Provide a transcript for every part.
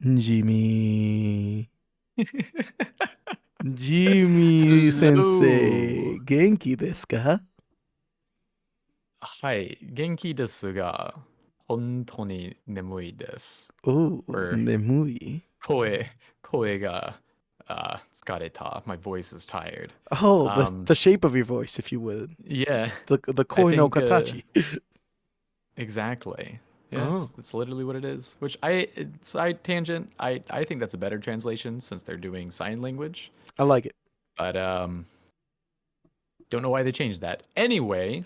Jimmy. Jimmy Hello. sensei. Genki desu ka? はい。元気ですが、本当に眠いです。Oh, Or nemui. 声が、疲れた. My voice is tired. Oh, the Um, the shape of your voice, if you would. yeah, The I koi no think katachi. exactly. Yeah, Oh, that's literally what it is. Which side tangent. I think that's a better translation since they're doing sign language. I like it. But don't know why they changed that. Anyway,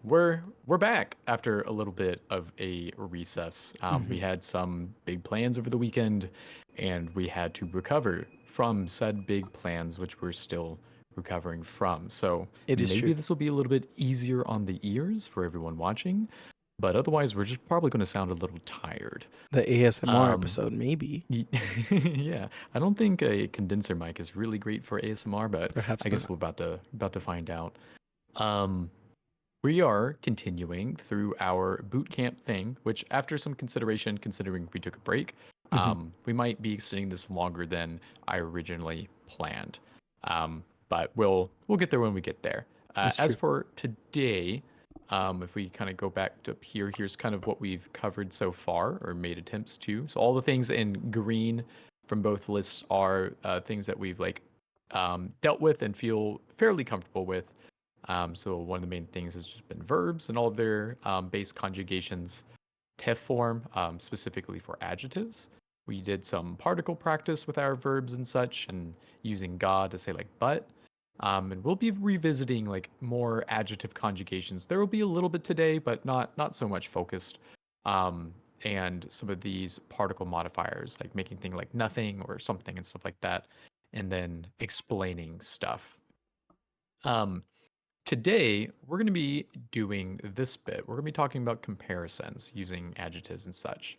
we're back after a little bit of a recess. We Mhm. had some big plans over the weekend, and we had to recover from said big plans, which we're still recovering from. So It is maybe true. this will be a little bit easier on the ears for everyone watching, but otherwise, we're just probably going to sound a little tired. The ASMR Um, episode, maybe. yeah, I don't think a condenser mic is really great for ASMR, but I Perhaps guess not. we're about to find out. Um, we are continuing through our boot camp thing, which after some consideration, considering we took a break, Hmm. we might be extending this longer than I originally planned. But we'll get there when we get there. It's As true. for today, if we kind of go back to here, here's kind of what we've covered so far or made attempts to. So all the things in green from both lists are things that we've like dealt with and feel fairly comfortable with. So one of the main things has just been verbs and all of their base conjugations, TEF form, specifically for adjectives. We did some particle practice with our verbs and such, and using ga to say like but. And we'll be revisiting like more adjective conjugations. There will be a little bit today, but not so much focused. Um, and some of these particle modifiers, like making thing like nothing or something and stuff like that, and then explaining stuff. Um, Today, we're going to be doing this bit. We're going to be talking about comparisons using adjectives and such.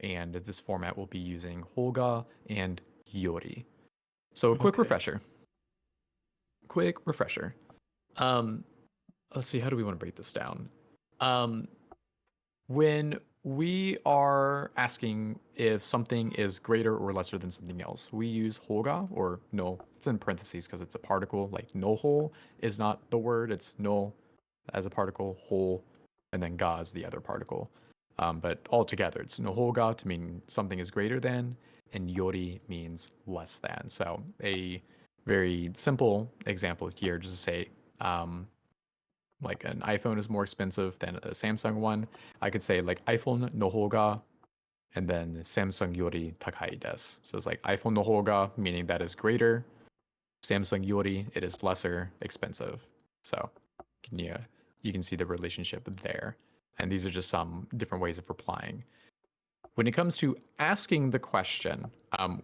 And this format will be using Holga and Yori. So, a quick Okay. refresher. Quick refresher. Um, let's see, how do we want to break this down? Um, when we are asking if something is greater or lesser than something else, we use Holga or no. It's in parentheses because it's a particle. Like no hole is not the word, it's no as a particle, whole, and then ga is the other particle. But altogether, it's no ga to mean something is greater than, and yori means less than. So a very simple example here, just to say, um, like an iPhone is more expensive than a Samsung one. I could say like iPhone no hoga, and then Samsung yori takai desu. So it's like iPhone no hoga, meaning that is greater. Samsung yori, it is lesser expensive. So can you can see the relationship there. And these are just some different ways of replying. When it comes to asking the question,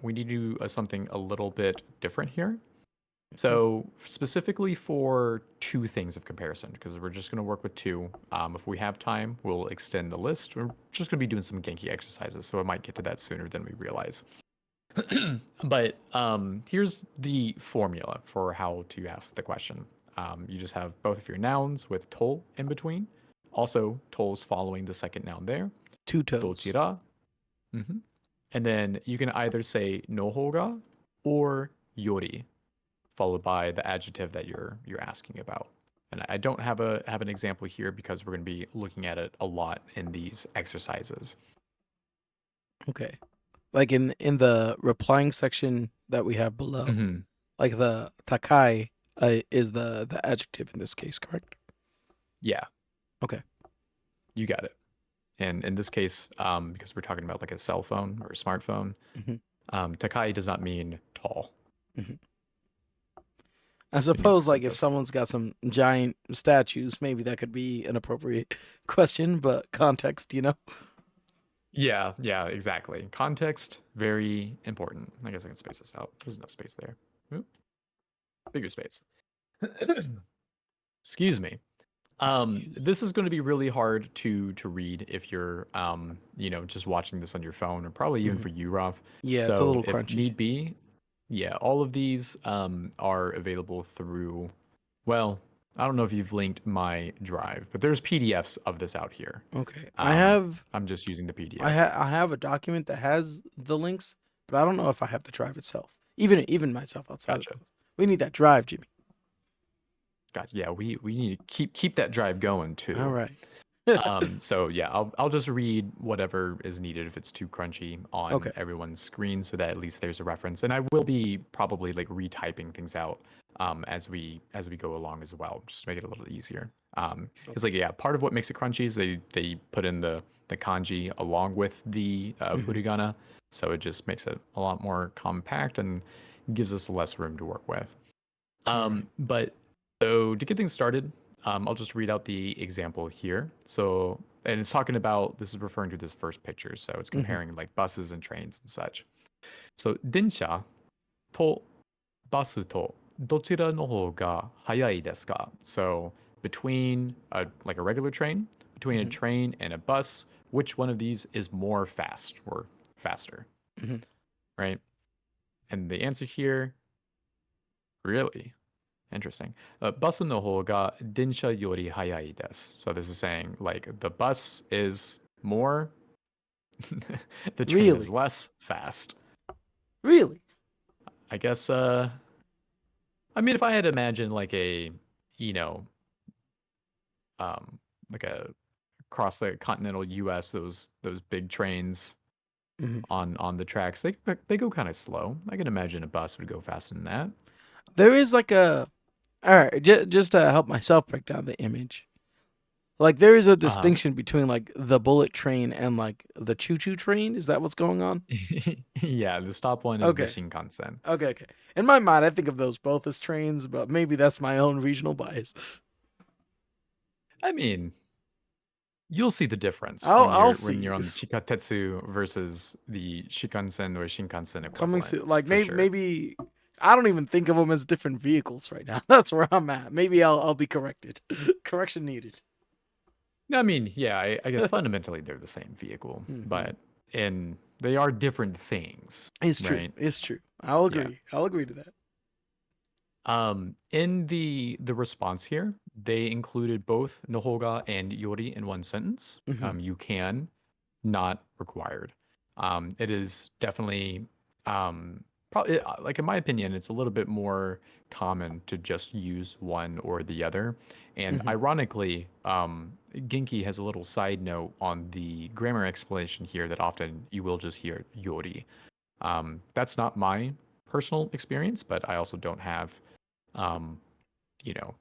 we need to do something a little bit different here. Okay. So specifically for two things of comparison, because we're just going to work with two. If we have time, we'll extend the list. We're just going to be doing some Genki exercises, so I might get to that sooner than we realize. But here's the formula for how to ask the question. You just have both of your nouns with tol in between. Also, tol's following the second noun there. Two toes. Dochira. hmm And then you can either say nohoga or yori, followed by the adjective that you're asking about. And I don't have an example here because we're going to be looking at it a lot in these exercises. Okay. Like in the replying section that we have below, hmm like the takai is the adjective in this case, correct? Yeah, Okay. you got it. And in this case, because we're talking about like a cell phone or a smartphone, Hmm. Takai does not mean tall. Hmm. I It means suppose like if expensive. someone's got some giant statues, maybe that could be an appropriate question, but context, you know? Yeah, yeah, exactly. Context, very important. I guess I can space this out. There's enough space there. Oop, bigger space. Excuse me. Excuse. This is going to be really hard to read if you're just watching this on your phone, or probably even Hmm. for you, Roth. Yeah, it's a So little if crunchy. need be, yeah, all of these are available through, well, I don't know if you've linked my drive, but there's PDFs of this out here. Okay. Um, I'm just using the PDF. I have a document that has the links, but I don't know if I have the drive itself. Even myself outside of Gotcha. those. We need that drive, Jimmy. Gotcha. Yeah, we need to keep that drive going All too. right. So yeah, I'll just read whatever is needed if it's too crunchy on Okay. everyone's screen, so that at least there's a reference. And I will be probably like retyping things out as we go along as well, just to make it a little easier. Because Okay. like yeah, part of what makes it crunchy is they put in the kanji along with the Hmm. furigana, so it just makes it a lot more compact and gives us less room to work with. All right. But so to get things started, I'll just read out the example here. So, and it's talking about, this is referring to this first picture. So it's Hmm. comparing like buses and trains and such. So, 電車とバスとどちらの方が早いですか? So, between like a regular train, between a Hmm. train and a bus, which one of these is more fast or faster, Hmm. right? And the answer here, really, interesting. バスの方が電車より早いです. So this is saying like the bus is more, the train is Really? less fast. Really? I guess I mean if I had to imagine like a, you know, um like a across the continental US, those big trains Hmm. on the tracks, they go kind of slow. I can imagine a bus would go faster than that. There is like a. All right. Just to help myself break down the image. Like there is a Uh distinction between like the bullet train and like the choo choo train. Is that what's going on? yeah, the stop one is the Okay. Shinkansen. Okay. Okay. In my mind, I think of those both as trains, but maybe that's my own regional bias. I mean, you'll see the difference I'll when see. you're on the Chikatetsu versus the Shikansen or Shinkansen Coming equivalent, soon. Like for sure. maybe I don't even think of them as different vehicles right now. That's where I'm at. Maybe I'll be corrected. Correction needed. I mean, yeah, I guess fundamentally they're the same vehicle, Hmm. but in they are different things, It's true. right? It's true. I'll Yeah. agree. I'll agree to that. In the response here, they included both Nohoga and Yori in one sentence. Hmm. You can, not required. It is definitely probably like in my opinion, it's a little bit more common to just use one or the other. And Hmm. ironically, Genki has a little side note on the grammar explanation here that often you will just hear Yori. That's not my personal experience, but I also don't have um, you know,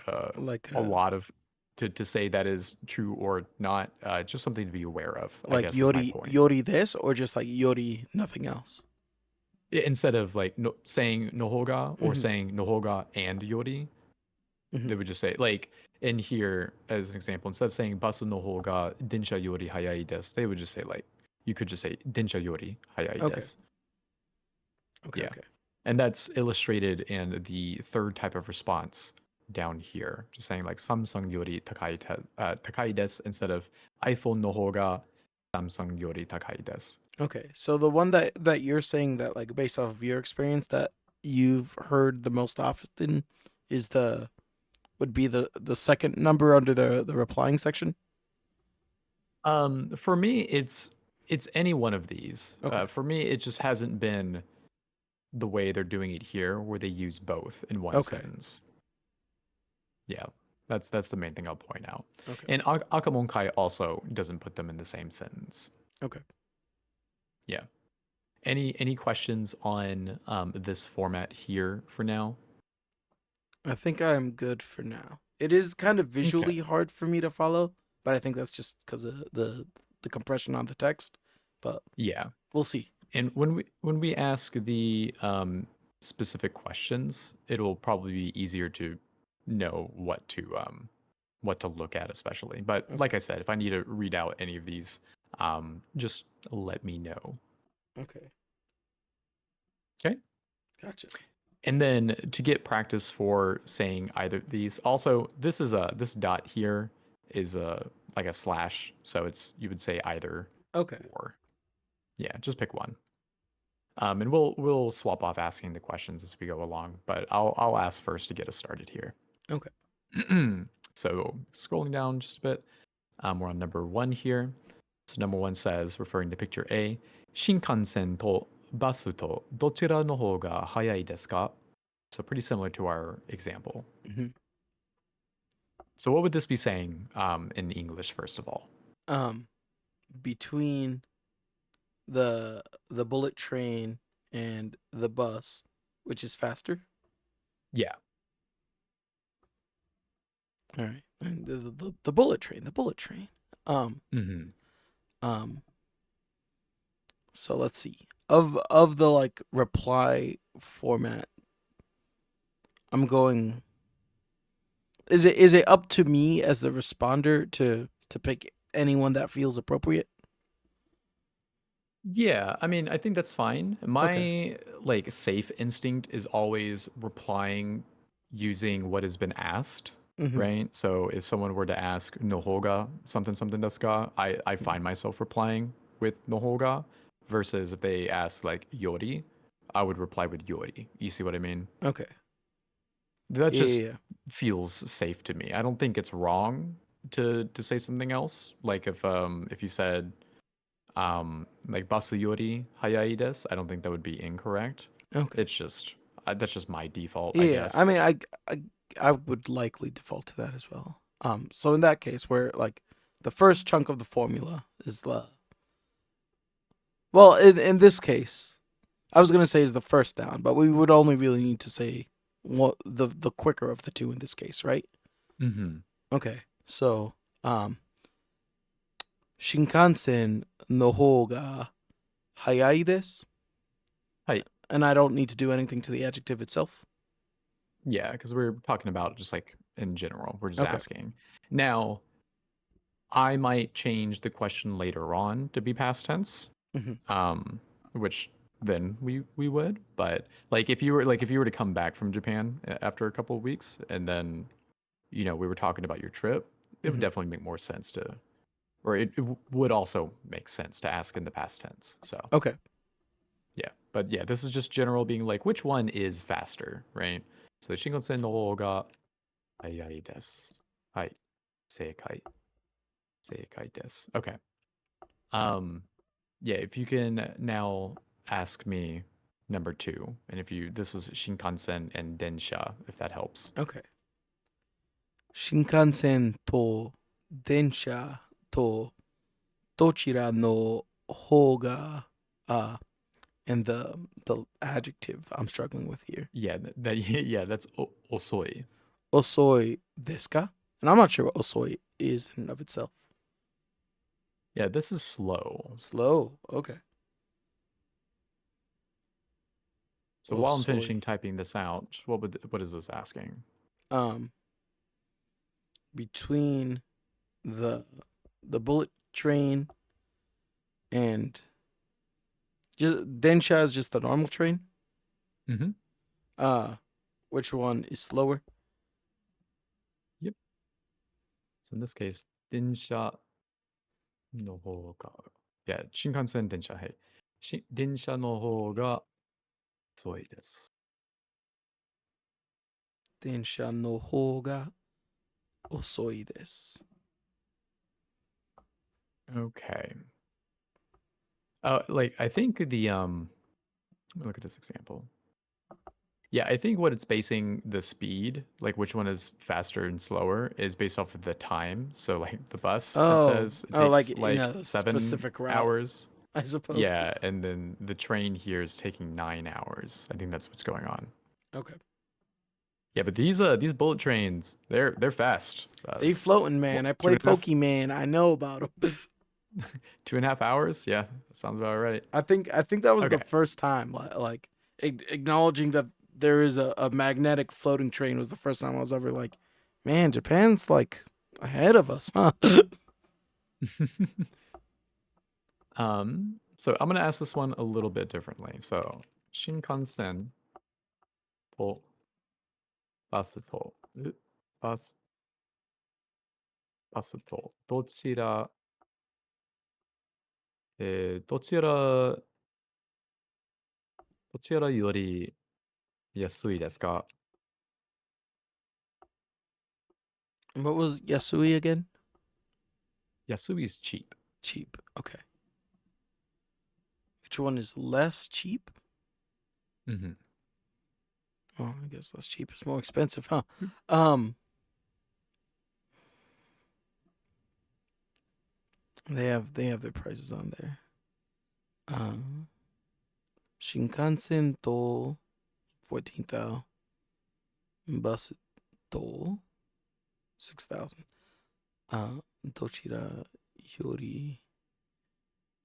uh, Like a lot of to say that is true or not. Just something to be aware of, I like guess, is my point. Yori this or just like Yori nothing else. Instead of like no, saying nohoga or Hmm. saying nohoga and yori, Hmm. they would just say like in here as an example, instead of saying basu nohoga densha yori hayai desu, they would just say like you could just say densha yori hayai Okay. desu. Okay. Yeah. Okay. And that's illustrated in the third type of response down here, just saying like Samsung yori takai desu instead of iPhone no hoga Samsung yori takai desu. Okay. So the one that you're saying that like based off of your experience that you've heard the most often is the would be the second number under the replying section. For me, it's any one of these. Okay. For me, it just hasn't been the way they're doing it here, where they use both in one Okay. sentence. Yeah, that's the main thing I'll point out. Okay. And Akamonkai also doesn't put them in the same sentence. Okay. Yeah. Any questions on this format here for now? I think I'm good for now. It is kind of Okay. visually hard for me to follow, but I think that's just because of the compression on the text. But Yeah. we'll see. And when we ask the specific questions, it'll probably be easier to know what to look at, especially. But Okay. like I said, if I need to read out any of these, just let me know. Okay. Okay. Gotcha. And then to get practice for saying either of these, also this dot here is a like a slash, so it's you would say either Okay. or. Yeah, just pick one. And we'll swap off asking the questions as we go along, but I'll ask first to get us started here. Okay. So scrolling down just a bit, we're on number one here. So number one says, referring to picture A, 新幹線とバスとどちらの方が早いですか? So pretty similar to our example. Mhm. So what would this be saying in English, first of all? Um, between the bullet train and the bus, which is faster. Yeah. All right, and the bullet train, the bullet train. Um, Mm-hmm. um. So let's see. Of the like reply format, I'm going. Is it up to me as the responder to pick anyone that feels appropriate? Yeah, I mean, I think that's fine. Okay. My like safe instinct is always replying using what has been asked, Mm-hmm. right? So if someone were to ask nohoga something something desu ka, I find myself replying with nohoga versus if they ask like yori, I would reply with yori. You see what I mean? Okay. That Yeah, yeah, just yeah. feels safe to me. I don't think it's wrong to say something else. Like if you said like basu yori hayai desu, I don't think that would be incorrect. Okay. It's just that's just my default, I Yeah. I guess. mean, I would likely default to that as well. So in that case, where like the first chunk of the formula is the well, in this case, I was gonna say is the first down, but we would only really need to say what the quicker of the two in this case, right? Mm-hmm. Okay. So, um, Shinkansen no hou ga hayai desu, Hi. and I don't need to do anything to the adjective itself. Yeah, because we're talking about just like in general. We're just Okay. asking. Now, I might change the question later on to be past tense. Hmm. Which then we would. But like if you were to come back from Japan after a couple of weeks and then we were talking about your trip, it would Hmm. definitely make more sense to, or it would also make sense to ask in the past tense. So Okay. yeah, but yeah, this is just general being like, which one is faster, right? So Shinkansen no hou ga hayai desu. Hai, seikai, seikai desu. Okay. Um, yeah, if you can now ask me number two, and if you this is Shinkansen and Densha, if that helps. Okay. Shinkansen to densha to dochira no hou ga and the adjective I'm struggling with here. Yeah, that yeah, that's osoi. Osoi desu ka? And I'm not sure what osoi is in and of itself. Yeah, this is slow. Slow. Okay. So while I'm finishing Osoi. typing this out, what is this asking? Um, between the the bullet train and just Densha is just the normal train. Mm-hmm. Uh, which one is slower? Yep. So in this case, densha no hou ga. Yeah, Shinkansen densha. Hey, densha no hou ga soi desu. Densha no hou ga osoi desu. Okay. Like I think let me look at this example. Yeah, I think what it's basing the speed, like which one is faster and slower, is based off of the time. So like the bus, it Oh, says it oh, like takes in like a 7 specific route, hours. I suppose. Yeah, and then the train here is taking 9 hours. I think that's what's going on. Okay. Yeah, but these bullet trains, they're fast. They floating, What, man. I two play and a half Pokemon. I know about them. 2.5 hours? Yeah, that sounds about right. I think that was the Okay. first time, like acknowledging that there is a magnetic floating train was the first time I was ever like, man, Japan's like ahead of us, huh? So I'm gonna ask this one a little bit differently. So Shinkansen とバスと、バス、バスと、どちら、どちらより安いですか? What was Yasui again? Yasui's cheap. Cheap. Okay. Which one is less cheap? Mm-hmm. Oh, I guess less cheap is more expensive, huh? Um, they have their prices on there. Um, Shinkansen to 14,000. Bus to 6,000. どちらより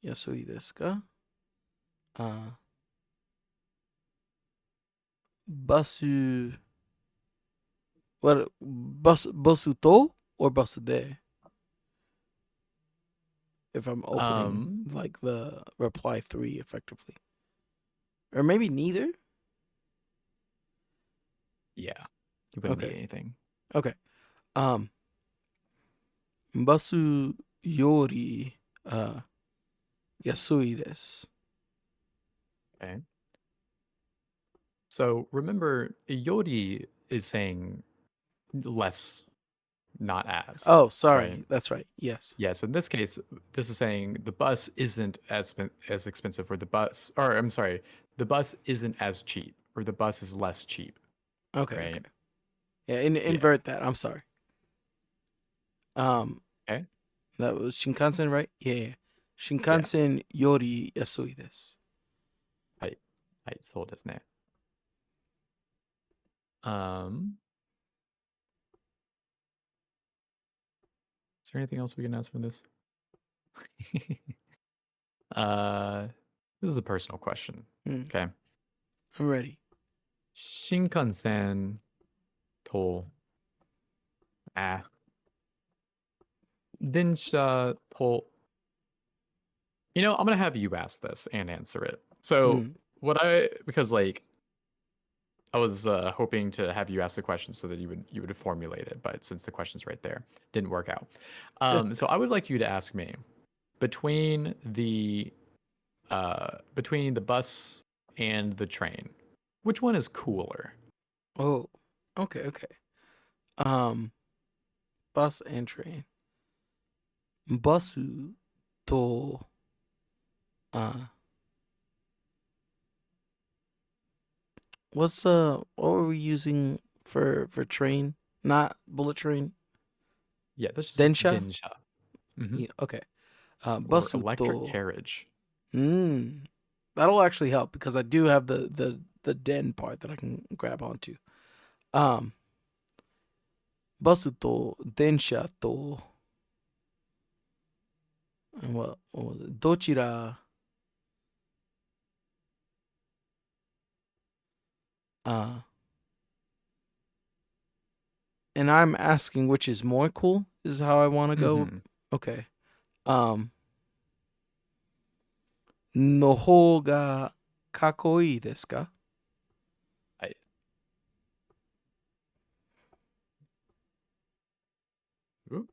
安いですか？ バス what basu to or basu de? If I'm opening Um, like the reply 3 effectively. Or maybe neither? yeah, you wouldn't need Okay. anything. Okay. Um basu yori yasui desu. Okay. So remember, Yodi is saying less, not as, Oh, right? sorry. That's right. Yes. Yeah. So in this case, this is saying the bus isn't as expensive, or the bus, or I'm sorry, the bus isn't as cheap, or the bus is less cheap, Okay, right? okay. Yeah, Yeah. invert that. I'm sorry. Um Okay. that was Shinkansen, right? Yeah, yeah. Yeah. Shinkansen yori yasui desu. はい。はい。そうですね。Um, is there anything else we can ask from this? uh, this is a personal question. Hmm, Okay. I'm ready. Shinkansen to, ah, densha to, I'm gonna have you ask this and answer it. So Hmm. because like I was hoping to have you ask the question so that you would formulate it, but since the question's right there, didn't work out. So I would like you to ask me between the bus and the train, which one is cooler? Oh, okay, okay. Um, bus and train. Basu to uh what were we using for train? Not bullet train. Yeah, this is just Densha? densha. Hmm. Yeah, okay. Or Basu electric to carriage. that'll actually help because I do have the den part that I can grab onto. Um, basu to densha to and what was it? Dochira uh and I'm asking which is more cool is how I want to go. Hmm. Okay. Um, no ho ga kakoi desu ka? はい。う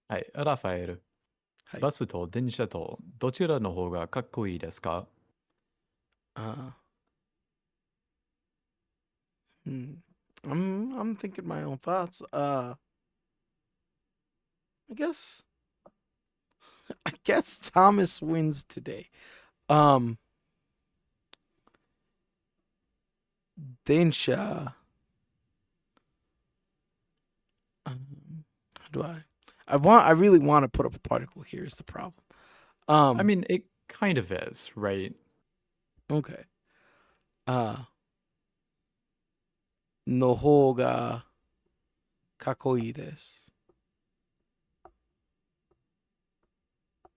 はい。ラファエル。はい。バスと電車とどちらの方がかっこいいですか？Uh, hmm. I'm thinking my own thoughts. I guess I guess Thomas wins today. Um, Densha. How do I? I really want to put up a particle here. Is the problem? I Um. mean, it kind of is, right? Okay. No ho ga kakoi desu.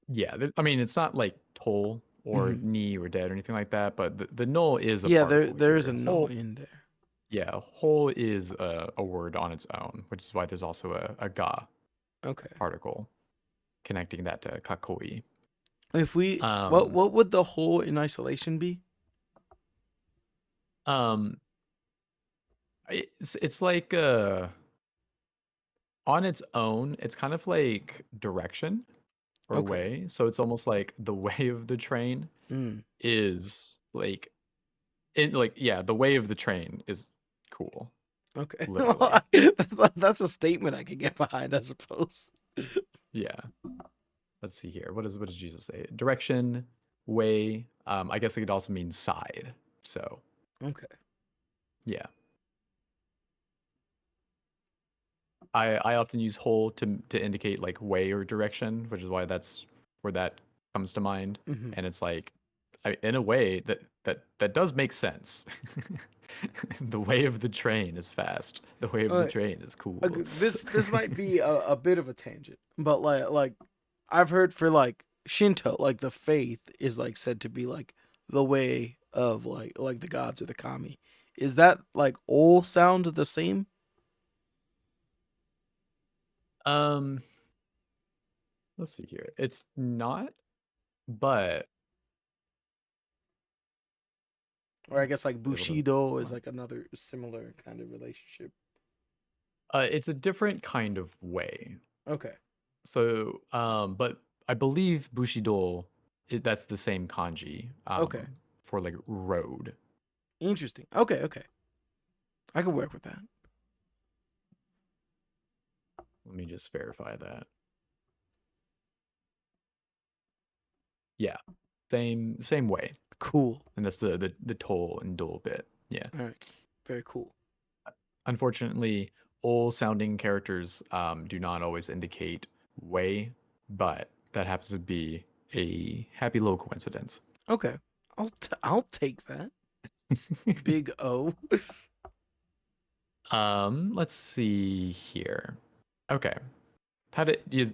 Yeah, I mean, it's not like toll or Mm-hmm. knee or dead or anything like that, but the null is a Yeah, particle there is a here. no Whole, in there. yeah, whole is a word on its own, which is why there's also a ga Okay. particle connecting that to kakoi. If we Um, what would the whole in isolation be? um, it's like on its own, it's kind of like direction or Okay. way. So it's almost like the way of the train Mm. is like, yeah, the way of the train is cool. Okay. literally. That's a statement I could get behind, I suppose. Yeah. Let's see here. What does Jesus say? Direction, way. I guess it could also mean side. So Okay. yeah. I often use whole to indicate like way or direction, which is why that's where that comes to mind. Hmm. And it's like, in a way that does make sense. The way of the train is fast. The way of the Uh, train is cool. this might be a bit of a tangent, but I've heard for like Shinto, like the faith is like said to be like the way of like the gods or the kami. Is that like all sound the same? um, let's see here. It's not, but Or I guess like be able to Bushido is find. like another similar kind of relationship. It's a different kind of way. Okay. So, but I believe Bushido, that's the same kanji Okay. for like road. Interesting. Okay, okay. I could work with that. Let me just verify that. Yeah, same way, Cool. and that's the toll and dole bit. Yeah. All right. Very cool. Unfortunately, all sounding characters do not always indicate way, but that happens to be a happy little coincidence. Okay. I'll take that. Big O. Let's see here. Okay. Do you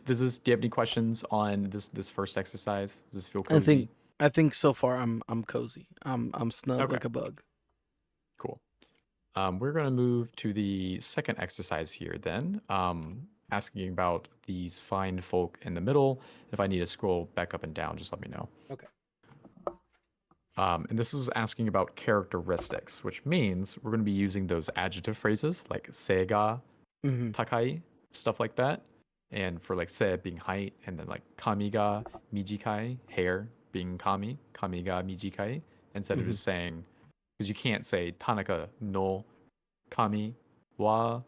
have any questions on this first exercise? Does this feel I think cozy? I think so far I'm cozy. I'm snug Okay, like a bug. cool. We're gonna move to the second exercise here then. Asking about these fine folk in the middle. If I need to scroll back up and down, just let me know. Okay. And this is asking about characteristics, which means we're going to be using those adjective phrases like seiga, Mhm. takai, stuff like that. And for like se being height, and then like kami ga mijikai, hair being kami, kami ga mijikai, instead of Mhm. just saying, because you can't say Tanaka no kami wa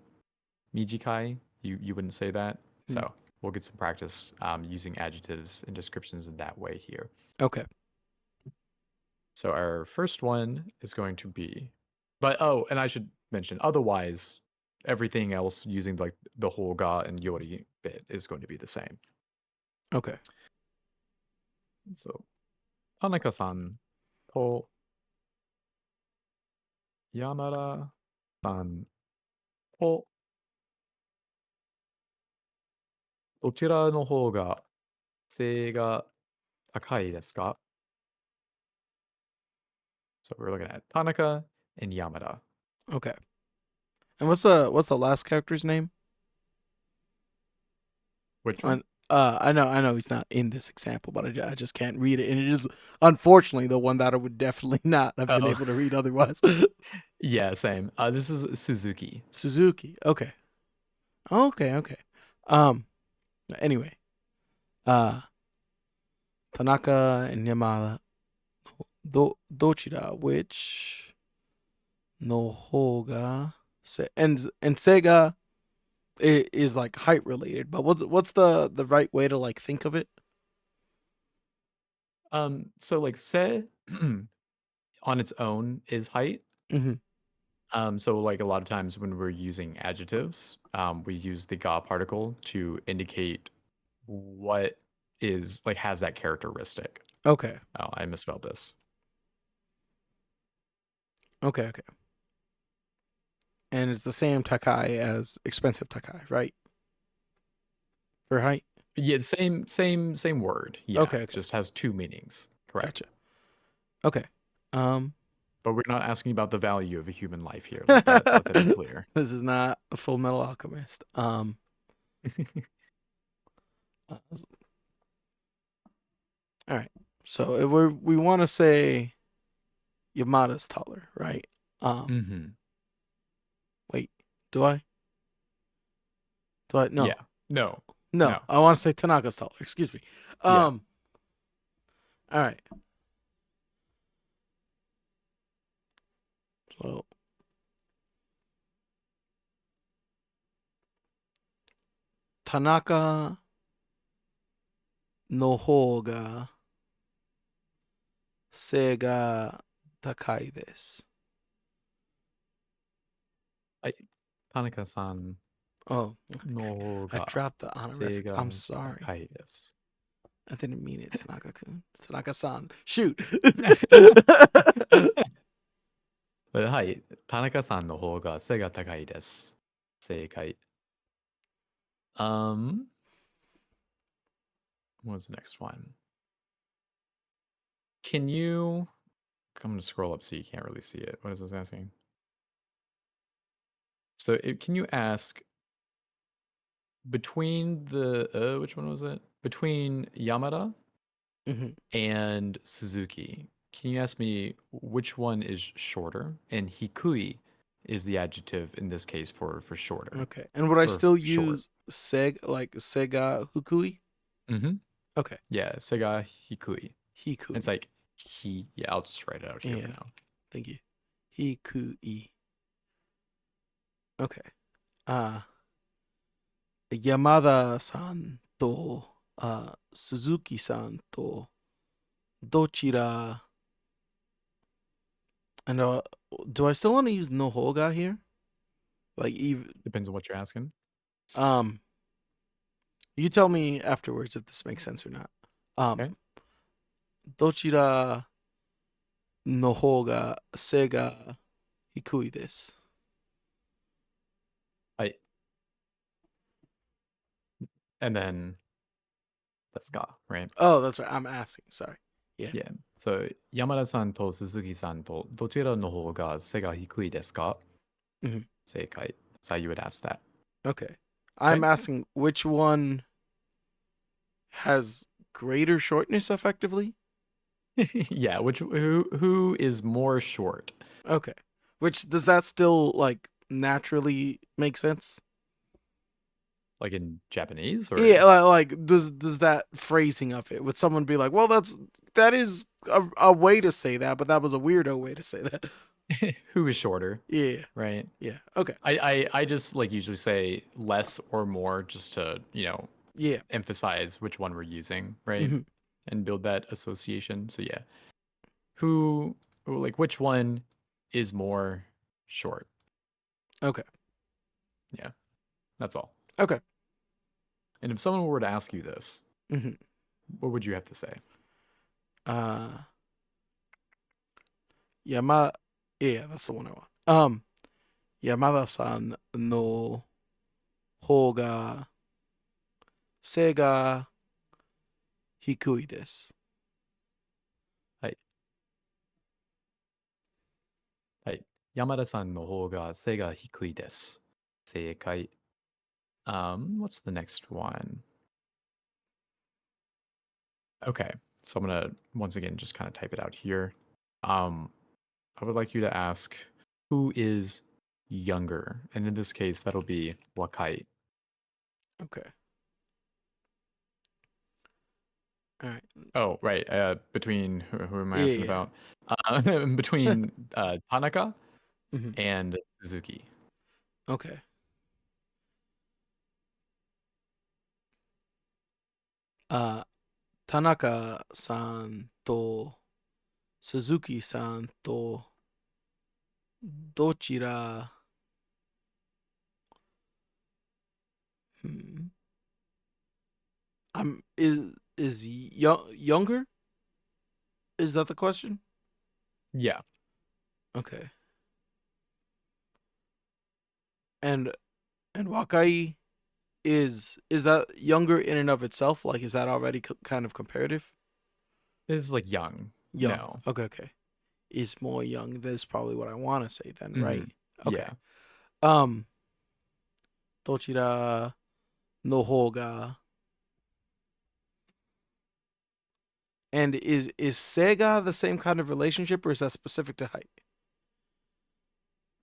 mijikai, you wouldn't say that. Mm. So we'll get some practice using adjectives and descriptions in that way here. Okay. So our first one is going to be, but oh, and I should mention, otherwise, everything else using like the whole ga and yori bit is going to be the same. Okay. So Tanaka-san to Yamada-san to どちらの方が背が高いですか? So we're looking at Tanaka and Yamada. Okay. And what's the last character's name? Which one? And I know he's not in this example, but I just can't read it, and it is unfortunately the one that I would definitely not have been Oh, able to read otherwise. yeah, same. This is Suzuki. Suzuki. Okay. Okay. Okay. Um. Anyway. Uh. Tanaka and Yamada. Dochira, which no hoga and Sega is like height related, but what's the right way to like think of it? So like se on its own is height. Hmm. So like a lot of times when we're using adjectives, we use the ga particle to indicate what is like has that characteristic. Okay. Oh, I misspelled this. Okay. Okay. And it's the same Takai as expensive Takai, right? For height. Yeah, same word. Yeah, Okay. Okay. just has two meanings. Correct. Gotcha. Okay. Um. But we're not asking about the value of a human life here. Let that be clear. This is not a Full Metal Alchemist. Uh, all right. So if we want to say Yamada's taller, right? Um. Hmm. Wait. Do I? Do I? Yeah. No. No. No. No. I want to say Tanaka's taller. Excuse me. Yeah. Um. All right. So Tanaka noほうが背が高いです。はい。田中さん Oh, の okay. 方 I が dropped the honorific. 背が I'm sorry. 高いです。I didn't mean it, Tanaka-kun. Tanaka-san. Shoot. はい。田中さんの方が背が高いです。正解。What was the next one? Can you? I'm gonna scroll up so you can't really see it. What is this asking? So, can you ask between the which one was it? Between Yamada Mhm. and Suzuki. Can you ask me which one is shorter? And hikui is the adjective in this case for shorter Okay. And would I or still short. use like Sega Hukui? Mm-hmm. Okay. Yeah, sega hikui. It's Hikui. like he. Yeah, I'll just write it out here for Yeah. now. Thank you. Hikui. Okay. Uh, Yamada-san to Suzuki-san to dochira. And do I still want to use Nohoga here? Like even Depends on what you're asking. um you tell me afterwards if this makes sense or not. Okay. どちらの方が背が低いです。I and then the ska, right? Oh, that's right. I'm asking. Sorry. Yeah. Yeah. So Yamada-san to Suzuki-san to どちらの方が背が低いですか? Mhm. 正解. That's how you would ask that. Okay. I'm Okay. asking which one has greater shortness effectively? Yeah. Which who is more short? Okay. Which does that still like naturally make sense? Like in Japanese or Yeah, like does that phrasing of it would someone be like, "Well, that is a way to say that, but that was a weirdo way to say that." who is shorter, Yeah. right? Yeah. Okay. I just like usually say less or more just to, Yeah. emphasize which one we're using, right? Mhm. And build that association. So yeah. Who like which one is more short? Okay. Yeah. That's all. Okay. And if someone were to ask you this, Mhm. what would you have to say? Uh yeah, that's the one I want. 山田さんの方が背が低いです。はい。はい。山田さんの方が背が低いです。正解. What's the next one? Okay, so I'm gonna once again just kind of type it out here. Um, I would like you to ask who is younger, and in this case, that'll be wakai. Okay. All right. Oh, right. Between who am I Yeah, asking yeah. about? Between Tanaka Mhm. and Suzuki. Okay. あ、田中さんと鈴木さんとどちら、hmm, is younger? Is that the question? Yeah, Okay. And and Wakai is that younger in and of itself? Like is that already kind of comparative? it's like young. Young. No. Okay, okay. Is more young. That's probably what I want to say then, Hmm. right? Okay. Yeah. Um, どちらの方が and is Sega the same kind of relationship or is that specific to height?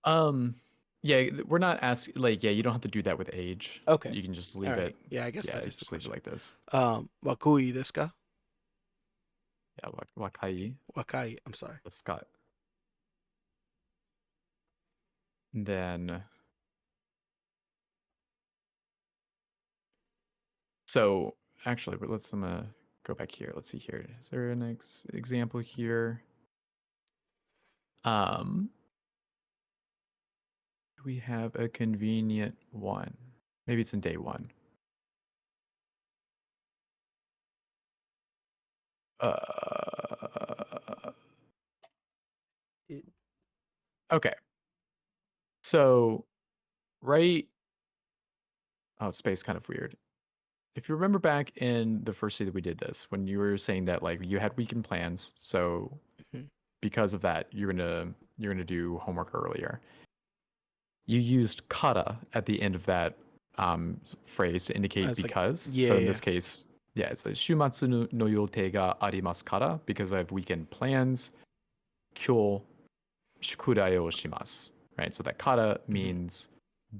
Um. Yeah, we're not asking. Like, yeah, you don't have to do that with age. Okay. You can just All leave it. right. Yeah, I guess Yeah, that is the just leave it question. like this. Wakui desu ka? Yeah, wakai. Wakai, I'm sorry. Let's got. Then So actually, but let's go back here. Let's see here. Is there an example here? Um, we have a convenient one. Maybe it's in day one. Uh, It, okay. So, right. Oh, space kind of weird. If you remember back in the first day that we did this, when you were saying that like you had weekend plans, so mhm. because of that, you're gonna do homework earlier. You used kata at the end of that phrase to indicate It's like, because. yeah, So in yeah. this case, yeah, it's like shumatsu no yotei ga arimasu kara because I have weekend plans. Kyo shukudai o shimasu. Right. So that kata Mhm. means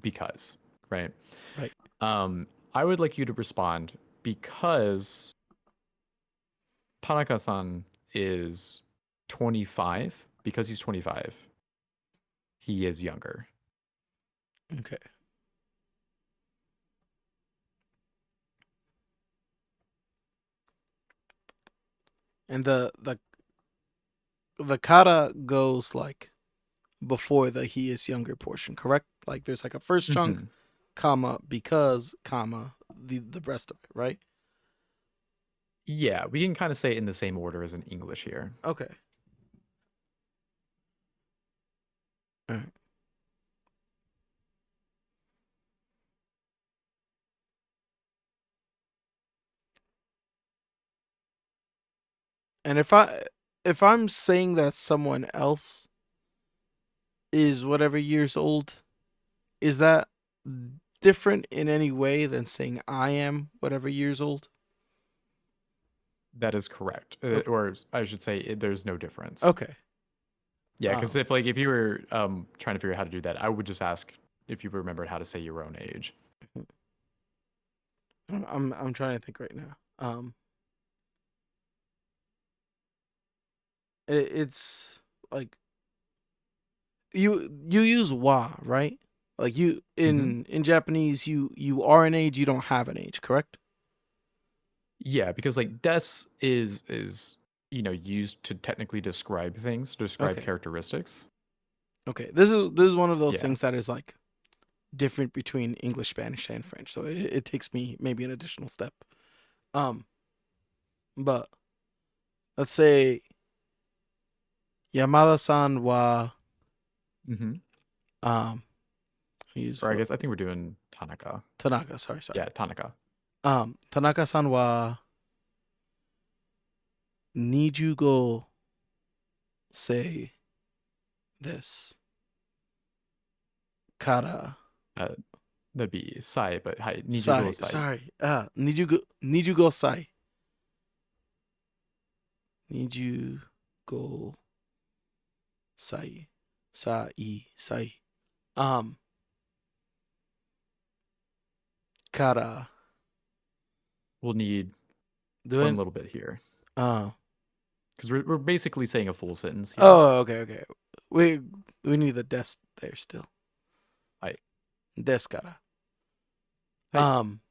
because. Right. Right. Um, I would like you to respond because Tanaka-san is 25. Because he's 25, he is younger. Okay. And the kata goes like before the he is younger portion, correct? Like there's like a first chunk, Hmm. comma, because, comma, the rest of it, right? Yeah, we can kind of say it in the same order as in English here. Okay. All right. And if I'm saying that someone else is whatever years old, is that different in any way than saying I am whatever years old? That is correct, Okay. or I should say, there's no difference. Okay. Yeah, because Um, if you were trying to figure out how to do that, I would just ask if you remembered how to say your own age. I'm trying to think right now. It's like you use wa, right? Like you Hmm. in Japanese, you are an age, you don't have an age, correct? Yeah, because like des is used to technically describe things, describe Okay. characteristics. Okay. This is one of those Yeah. things that is like different between English, Spanish, and French. So it takes me maybe an additional step. Um, but let's say Yamada-san wa Hmm. um use Or I guess I think we're doing Tanaka. Tanaka. Sorry, sorry. Yeah, Tanaka. Tanaka-san wa nijugo say this kara Uh, that'd be Sai, but hi, Nijugo sai. Sai. Sorry. Nijugo sai. Nijugo sai. Sai. Um, kara. We'll need Do one it. little bit here Uh, because we're basically saying a full sentence here. oh, okay, okay. We we need the des there still. I, Des kara. hi. Um,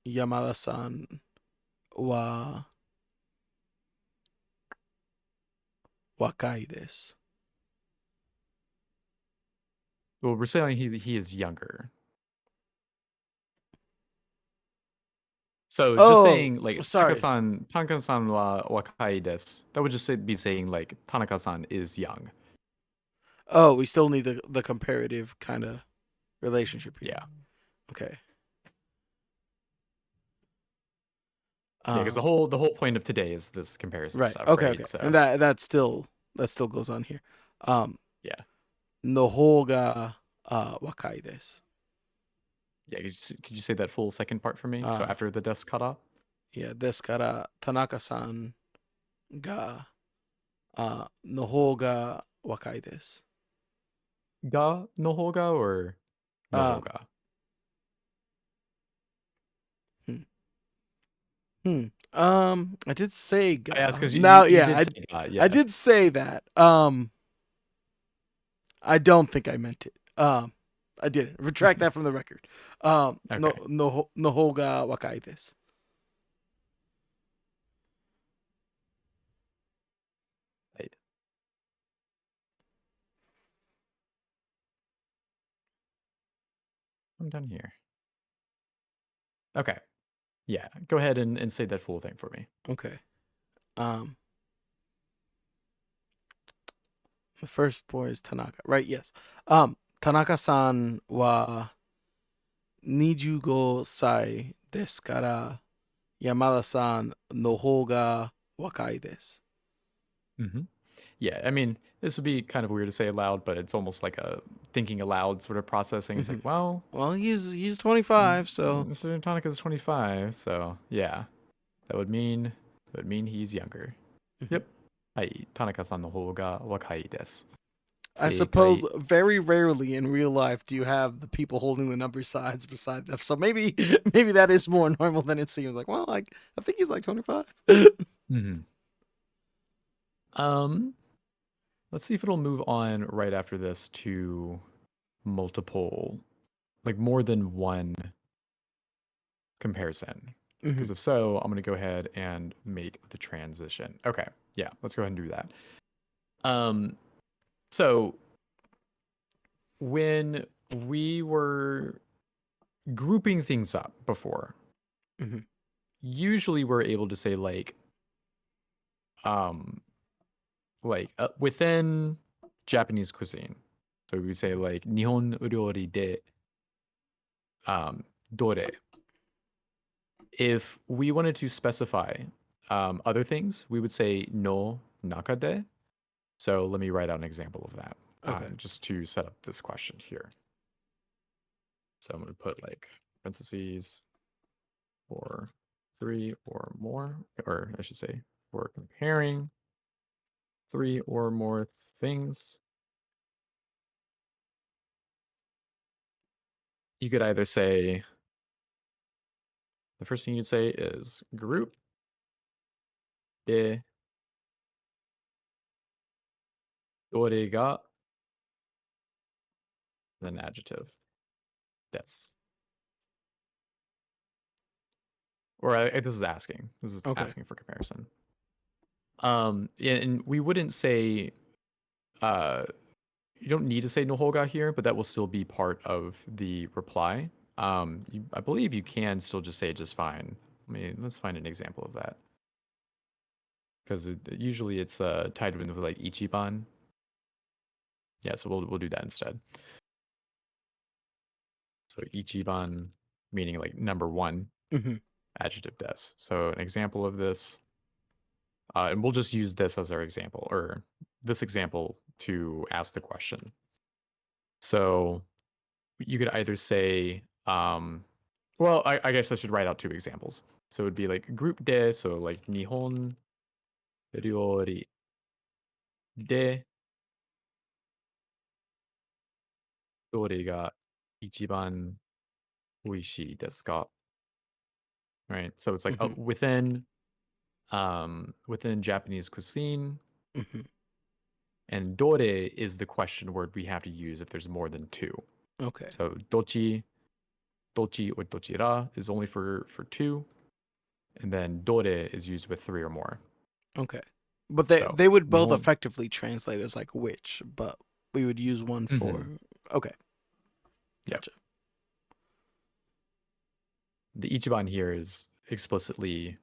Yamada-san wa wakai desu. Well, we're saying he is younger. So just Oh, saying like sorry. Tanaka-san wa wakai desu. That would just be saying like Tanaka-san is young. Oh, we still need the comparative kind of relationship here. Yeah. Okay. Yeah, because Um, the whole point of today is this comparison right. stuff, Okay, right? okay. And So that still goes on here. Um, yeah, no ho ga wakai desu. yeah. Could you say that full second part for me? So Uh, after the desk cut off, yeah, desu kara Tanaka-san ga no ho ga wakai desu. ga no hoga or no Um, hoga? hmm. I did say I asked ga. because Now, you yeah, did I say ga, I yeah. did say that. I don't think I meant it. I didn't. Retract that from the record. Okay. No ho ga wakai desu. Right. I'm done here. Okay. Yeah. Go ahead and say that full thing for me. Okay. Um, the first boy is Tanaka, right? Yes. Tanaka-san wa 25歳ですから山田さんの方が若いです。Mm-hmm. Yeah, I mean, this would be kind of weird to say aloud, but it's almost like a thinking aloud sort of processing. It's Mm-hmm. like, well, Well, he's 25, so Mr. Tonic is 25, so yeah, that would mean he's younger. mhm. Yep. はい、田中さんの方が若いです。I suppose 正解。very rarely in real life do you have the people holding the number signs beside them. So maybe maybe that is more normal than it seems. Like, well, like I think he's like 25. Mhm. Um, let's see if it'll move on right after this to multiple, like more than one comparison. Hmm. Because if so, I'm going to go ahead and make the transition. Okay, yeah, let's go ahead and do that. Um, so when we were grouping things up before, Hmm. usually we're able to say um, within Japanese cuisine. So we say like Nihon ryori de dore. If we wanted to specify other things, we would say no nakade. So let me write out an example of that Okay. just to set up this question here. So I'm going to put like parentheses for three or more, or I should say for comparing three or more things. You could either say, the first thing you'd say is group de dore ga, then adjective des. Or this is asking. This is Okay. asking for comparison. And we wouldn't say uh you don't need to say nohoga here, but that will still be part of the reply. I believe you can still just say it just fine. Let's find an example of that because usually it's tied in with like ichiban. Yeah, so we'll do that instead. So ichiban meaning like number one, Hmm. adjective des. So an example of this, and we'll just use this as our example or this example to ask the question. So you could either say, well, I guess I should write out two examples. So it would be like group de, so like Nihon ryori de dore ga ichiban oishii desu ka? Right. So it's like Hmm. within Japanese cuisine, Hmm. and dore is the question word we have to use if there's more than two. Okay. So dochi or dochira is only for two, and then dore is used with three or more. Okay. But they So they would both Nihon, effectively translate as like which, but we would use one for. mhm, Okay. yep. Gotcha. The ichiban here is explicitly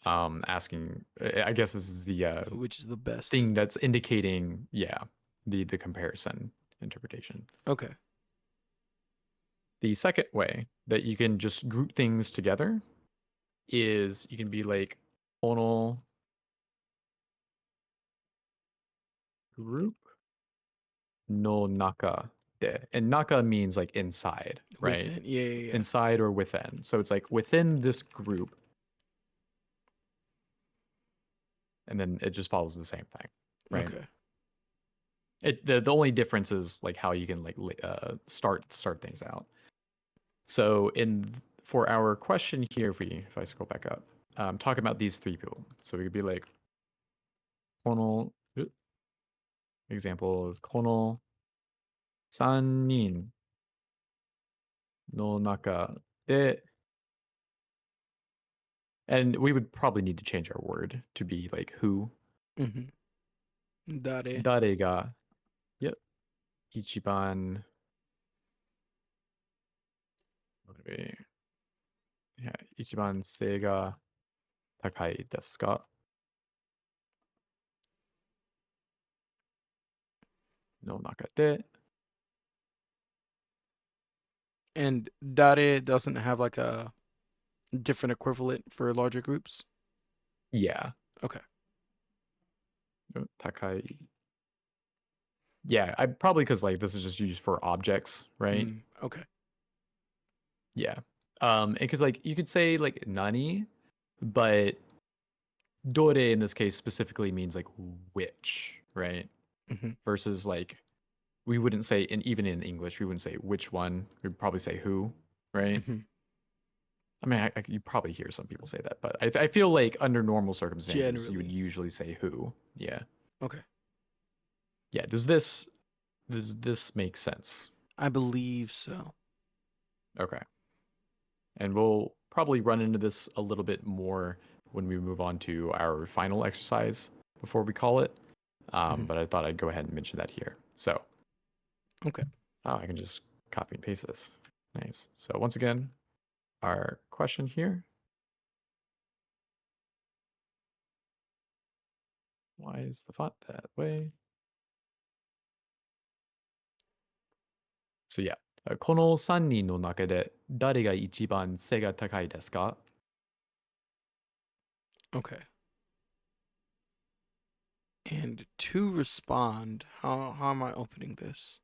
asking. I guess this is the Which is the best? thing that's indicating, yeah, the comparison interpretation. Okay. The second way that you can just group things together is you can be like ono group no naka de. And naka means like inside, right? Within. Yeah, yeah, Inside or within. So it's like within this group, and then it just follows the same thing, yeah. right? Okay. The only difference is like how you can like start things out. So for our question here, if I scroll back up, talking about these three people. So we could be like kono example is kono 3人 no naka de. And we would probably need to change our word to be like who. Mm-hmm. Dare. 誰が、いや、一番、いや一番背が高いですかの中で、And dare doesn't have like a different equivalent for larger groups. yeah, Okay. 高い. Yeah, I probably because like this is just used for objects, right? Okay. Yeah. Because like you could say like nani, but dore in this case specifically means like which, right? Mm-hmm. Versus like we wouldn't say even in English we wouldn't say which one. We'd probably say who, right? Mm-hmm. I mean, you probably hear some people say that, but I feel like under normal circumstances you would Generally. usually say who. Yeah, Okay. yeah. Does this make sense? I believe so. Okay, and we'll probably run into this a little bit more when we move on to our final exercise before we call it. Mm-hmm. But I thought I'd go ahead and mention that here. So Okay. I can just copy and paste this. Nice. So once again, our question here. Why is the font that way? So yeah. この3人の中で誰が一番背が高いですか? Okay. And to respond, how am I opening this?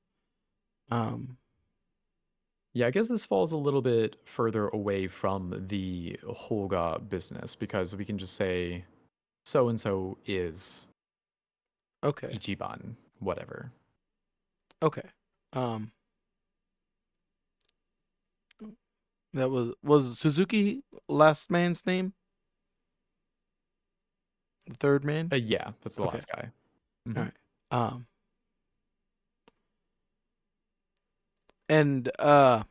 Yeah, I guess this falls a little bit further away from the Holga business because we can just say so and so is Okay. ichiban, whatever. Okay. Um that was Suzuki last man's name? The third man? Yeah, that's the Okay. last guy. All Mm-hmm. right. And I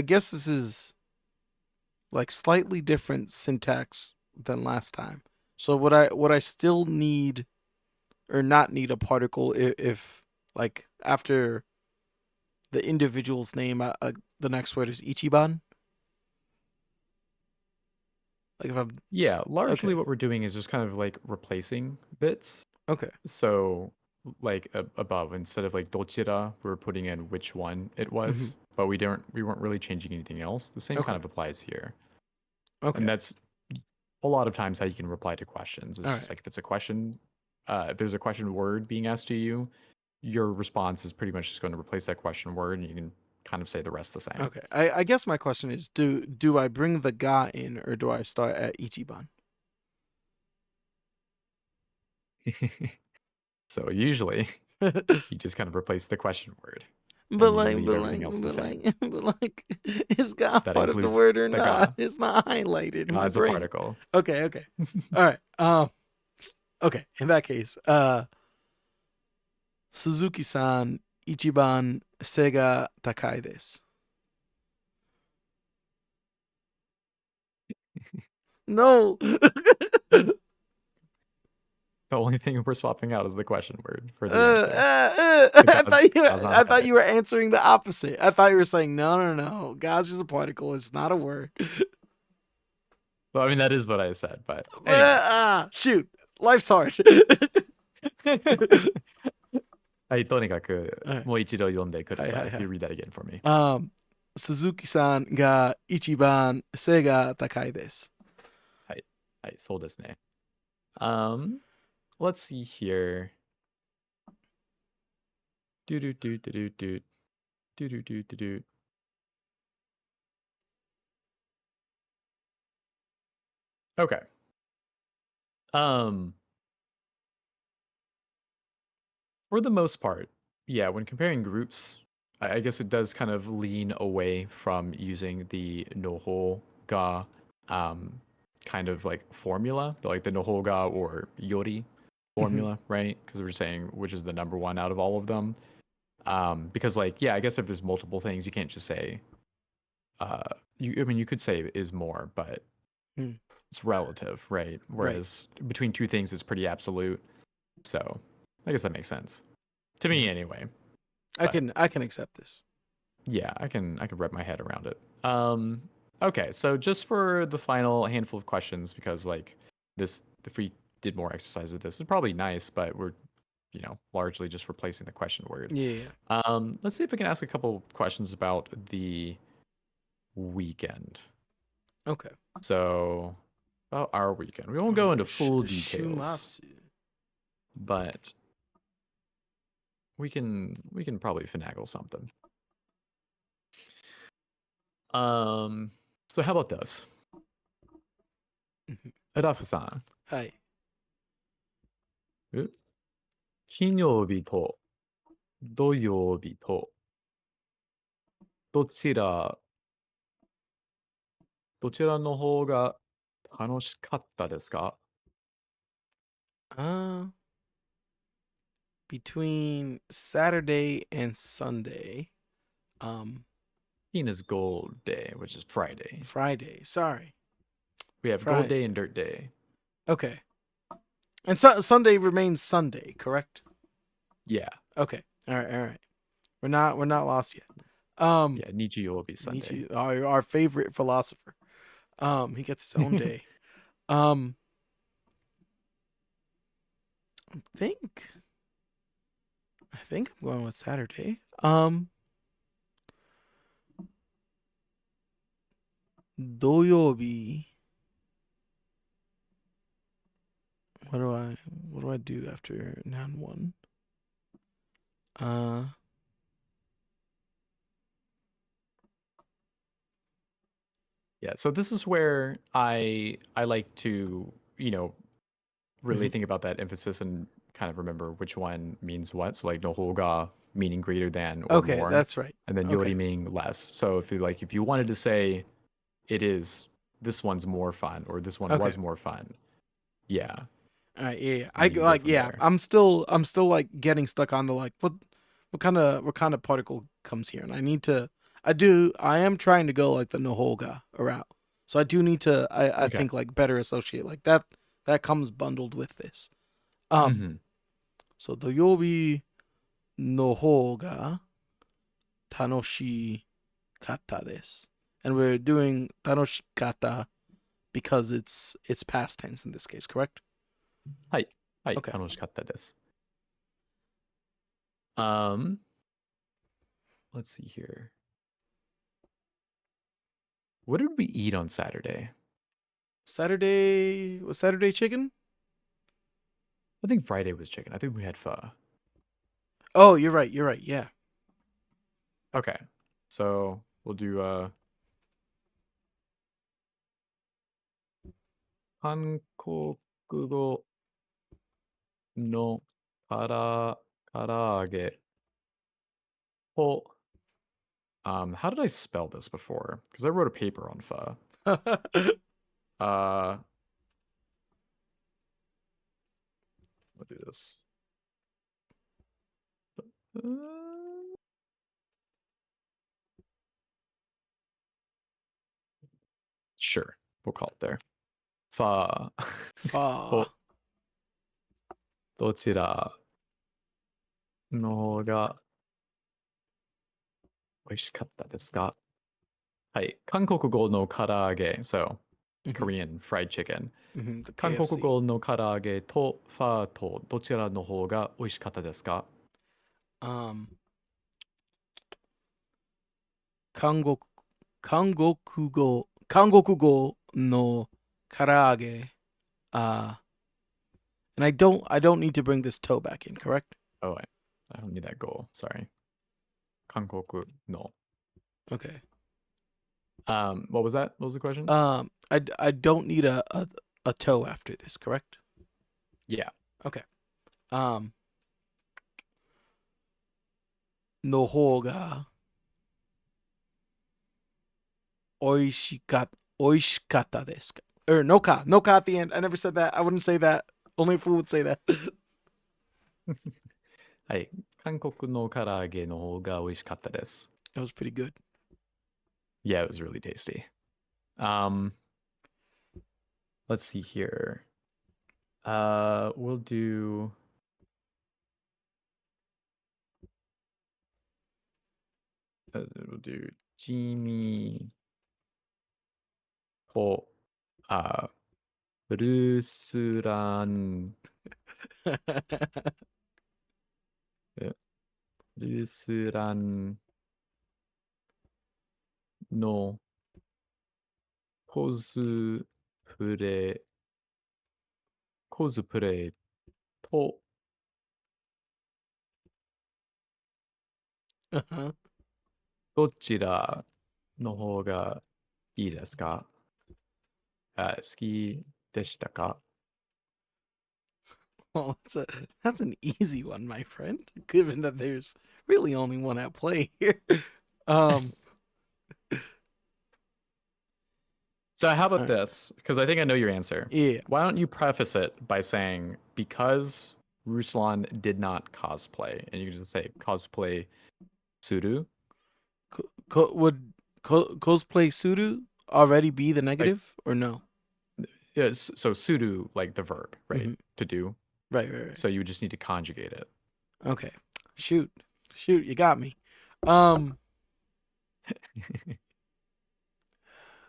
guess this is like slightly different syntax than last time. So would I still need or not need a particle if like after the individual's name the next word is ichiban? Like if I'm Yeah, okay. largely what we're doing is just kind of like replacing bits. Okay. So, like above, instead of like dochira, we're putting in which one it Mhm. was, but we weren't really changing anything else. The same kind Okay. of applies here, and Okay. that's a lot of times how you can reply to questions. It's All just right. like if it's a question, if there's a question word being asked to you, your response is pretty much just going to replace that question word, and you can kind of say the rest the same. Okay. I guess my question is do I bring the ga in or do I start at ichiban? So usually you just kind of replace the question word, But and you like, leave but like, everything else the but same. like, but like, is God That part of the includes word or the not? ga. It's not highlighted in Ga my is a brain. particle. Okay, okay, all right. Okay. In that case, Suzuki-san ichiban sega takai desu. No. The only thing we're swapping out is the question word for the answer. The God's not I thought high. you were answering the opposite. I thought you were saying no, no, no. God's just a particle. It's not a word. Well, I mean, that is what I said, but anyway. But shoot, life's hard. はい、とにかく、はいもう一度読んでください。If はいはいはい。you read that again for me. Suzuki-san が一番背が高いです。はい。はい、そうですね。Um, let's see here. Do do do do do do do do do do do. Okay. Um, for the most part, yeah, when comparing groups, I guess it does kind of lean away from using the noho ga um, kind of like formula, like the noho ga or yori Mhm. formula, right? Because we're saying which is the number one out of all of them. Because like, yeah, I guess if there's multiple things, you can't just say I mean, you could say is more, but Hmm. it's relative, right? Right. Whereas between two things is pretty absolute. So I guess that makes sense to me Mhm. anyway. I But can I can accept this. yeah, I can wrap my head around it. Okay, so just for the final handful of questions, because like this, if we did more exercise of this, it'd probably be nice, but we're largely just replacing the question word. Yeah. Yeah. Let's see if we can ask a couple questions about the weekend. Okay. So about our weekend, we won't go into full details, Shumatsu. but we can probably finagle something. Um, so how about this, Mhm. Adafa-san? はい。金曜日と土曜日とどちら、どちらの方が楽しかったですか？ Uh, between Saturday and Sunday. Um, Keen is gold day, which is Friday. Friday. Sorry, We have gold Friday. day and dirt day. Okay. And Sunday remains Sunday, correct? Yeah. Okay. All right. All right. We're not lost yet. Um, Yeah. Nichi will be Sunday. Nietzsche, our favorite philosopher. He gets his own day. Um, I think I'm going with Saturday. Doyobi. What do I do after noun one? Uh, Yeah. So this is where I like to, really mhm. think about that emphasis and kind of remember which one means what. So like nohoga meaning greater than or Okay, more, that's right. and then yori Okay, meaning less. So if you wanted to say it is this one's more fun or this one okay. was more fun, yeah, All right, yeah, yeah. and then you can go from Yeah. there. I'm still like getting stuck on the like what kind of particle comes here, and I am trying to go like the Nohoga route, so I do need to I Okay. think like better associate like that comes bundled with this. Um, Mm-hmm. so the Yobi Nohoga Tanoshi Kata desu, and we're doing Tanoshi Kata because it's past tense in this case, correct? はい。はい。Okay. 楽しかったです。Um, let's see here. What did we eat on Saturday? Saturday was Saturday chicken? I think Friday was chicken. I think we had pho. Oh, you're right. You're right. Yeah. Okay. So we'll do 韓国語の唐揚げ Oh, how did I spell this before? Because I wrote a paper on pho. Uh, we'll do this. Uh, sure, we'll call it there. Pho. Fa. と、どちらの方が美味しかったですか？はい。韓国語の唐揚げ So, Hmm. Korean fried chicken. The 韓国 KFC. 語の唐揚げとファーとどちらの方が美味しかったですか？ Um, 韓国韓国語の唐揚げ. And I don't need to bring this toe back in, correct? Oh, I don't need that goal. Sorry. 韓国の. Okay. What was that? What was the question? I don't need a toe after this, correct? Yeah. Okay. Um, の方が美味しかったですか? Or no ka at the end. I never said that. I wouldn't say that. Only a fool would say that. はい。韓国の唐揚げの方が美味しかったです。That was pretty good. Yeah, it was really tasty. Um, let's see here. We'll do. We'll do Jimmy to ルースラン、ルースランのコスプレ、コスプレとUh-huh. どちらの方がいいですか？好きでしたか？ Well, that's an easy one, my friend, given that there's really only one at play here. Um, So how all about right. this? Because I think I know your answer. Yeah. Why don't you preface it by saying because Ruslan did not cosplay, and you can just say cosplay suru. Would cosplay Sudu already be the Like negative or no? yeah, so suru like the verb, right? Hmm. To do. Right, right, right. So you would just need to conjugate it. Okay. Shoot. Shoot, you got me. Um,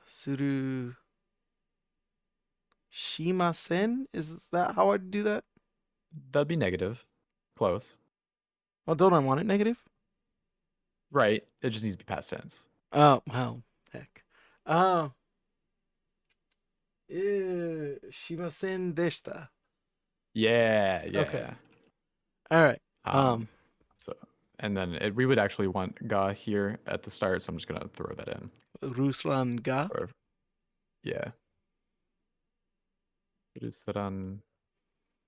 Suru Shimasen? Is that how I do that? That'd be negative. Close. Oh, don't I want it negative? Right. It just needs to be past tense. Oh, well, heck. Uh, Shimasen deshita. Yeah, Okay. yeah. All right. Um, so and then we would actually want ga here at the start, so I'm just gonna throw that in. Ruslan ga. Or yeah. Rusaran